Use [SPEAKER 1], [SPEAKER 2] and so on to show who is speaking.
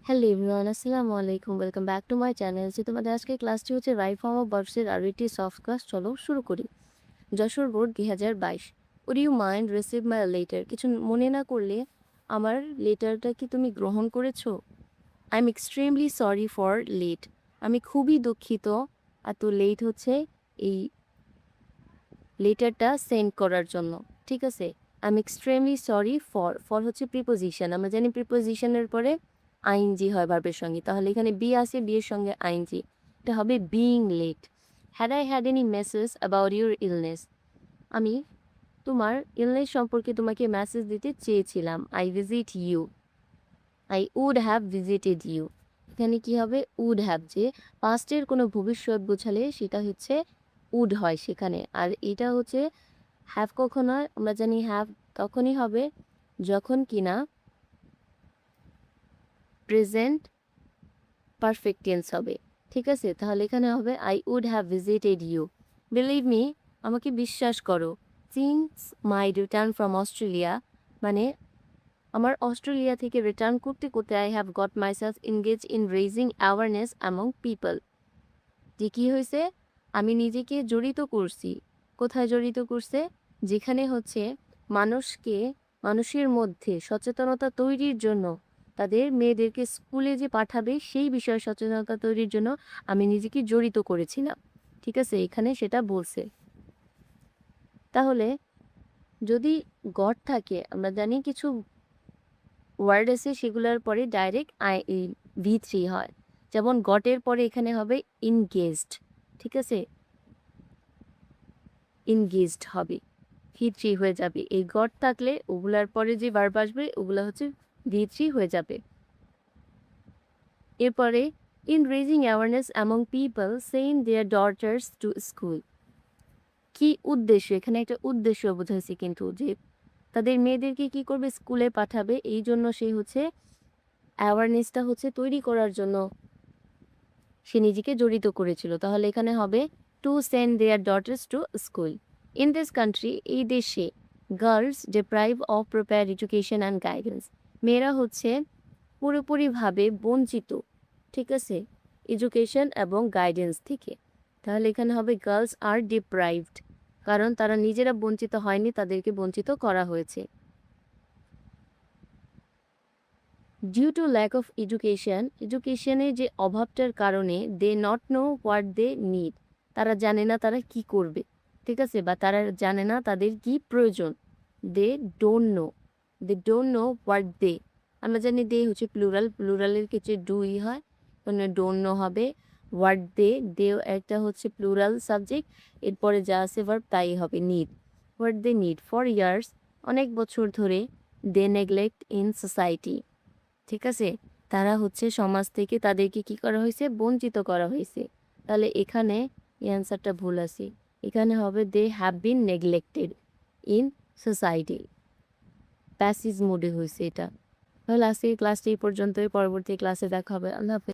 [SPEAKER 1] Hello everyone, আসসালামু আলাইকুম। Welcome back to my channel. যে তোমাদের আজকের ক্লাসটি হচ্ছে রাইট ফর্ম অফ ভার্বসের আরও একটি সফট ক্লাস। চলো শুরু করি। Jessore board 2022। Would you mind receive my letter? কিছু মনে না করলে আমার লেটারটা কি তুমি গ্রহণ করেছো? I am extremely sorry for late. আমি খুবই দুঃখিত এত লেট হচ্ছে এই লেটারটা সেন্ড করার জন্য। ঠিক আছে, I am extremely sorry for হচ্ছে প্রিপোজিশন। আমরা জানি প্রিপোজিশনের পরে আইএনজি হয় ভার্বের সঙ্গে, তাহলে এখানে বি আছে, বি এর সঙ্গে আইএনজি, এটা হবে being late. Had I had any message about your illness? আমি তোমার ইলনেস সম্পর্কে তোমাকে মেসেজ দিতে চেয়েছিলাম। I visit you, I would have visited you. এখানে কি হবে? উড হ্যাভ, যে পাস্টের কোনো ভবিষ্যৎ বোঝালে সেটা হচ্ছে উড হয় সেখানে। আর এটা হচ্ছে হ্যাভ কখন হয়? আমরা জানি হ্যাভ তখনই হবে যখন কিনা প্রেজেন্ট পারফেক্ট টেন্স হবে। ঠিক আছে, তাহলে এখানে হবে I would have visited you. Believe me, আমাকে বিশ্বাস করো। Since my return from Australia, মানে আমার অস্ট্রেলিয়া থেকে রিটার্ন করতে করতে I have got myself engage in raising awareness among people. যে কী হয়েছে? আমি নিজেকে জড়িত করছি। কোথায় জড়িত করছে? যেখানে হচ্ছে মানুষের মধ্যে সচেতনতা তৈরির জন্য, তাদের মেয়েদেরকে স্কুলে যে পাঠাবে সেই বিষয়ে সচেতনতা তৈরির জন্য আমি নিজেকে জড়িত করেছিলাম। ঠিক আছে, এখানে সেটা বলছে। তাহলে যদি গড থাকে, আমরা জানি কিছু ওয়ার্ড আছে সেগুলোর পরে ডাইরেক্ট V3 হয়। যেমন গটের পরে এখানে হবে ইনগেজড। ঠিক আছে, ইনগেজড হবে, V3 হয়ে যাবে। এই গট থাকলে ওগুলার পরে যে ভার্ব আসবে ওগুলো হচ্ছে V3 হয়ে যাবে। এরপরে in raising awareness among people saying their daughters to school. কি উদ্দেশ্য? এখানে একটা উদ্দেশ্য বোঝাইছে, কিন্তু যে তাদের মেয়েদেরকে কি করবে? স্কুলে পাঠাবে। এই জন্য সে হচ্ছে অ্যাওয়ারনেসটা হচ্ছে তৈরি করার জন্য সে নিজেকে জড়িত করেছিল। তাহলে এখানে হবে to send there daughters to school. In this country, এই দেশে, girls deprive of proper education and guidance, মেয়েরা হচ্ছে পুরোপুরিভাবে বঞ্চিত। ঠিক আছে, এডুকেশন এবং গাইডেন্স থেকে। তাহলে এখানে হবে গার্লস আর ডিপ্রাইভড, কারণ তারা নিজেরা বঞ্চিত হয়নি, তাদেরকে বঞ্চিত করা হয়েছে। Due to lack of education, এডুকেশনের যে অভাবটার কারণে, they not know what they need, তারা জানে না তারা কি করবে। ঠিক আছে, বা তারা জানে না তাদের কি প্রয়োজন। They don't know, they don't know what they. আমরা জানি দে হচ্ছে প্লুরাল, প্লুরালের ক্ষেত্রে ডুই হয়, মানে ডোন্ট নো হবে। হোয়াট দে, দে একটা হচ্ছে প্লুরাল সাবজেক্ট, এরপরে যা আছে ভার্ব তাই হবে need. What they need for years, অনেক বছর ধরে। দে নেগলেক্ট ইন সোসাইটি, ঠিক আছে, তারা হচ্ছে সমাজ থেকে তাদেরকে কি করা হয়েছে? বঞ্চিত করা হয়েছে। তাহলে এখানে এই অ্যান্সারটা ভুল আছে। এখানে হবে they have been neglected in society. Passive মোডে হয়েছে এটা। তাহলে আজকে ক্লাসটি এই পর্যন্তই, পরবর্তী ক্লাসে দেখা হবে। আল্লাহ হাফেজ।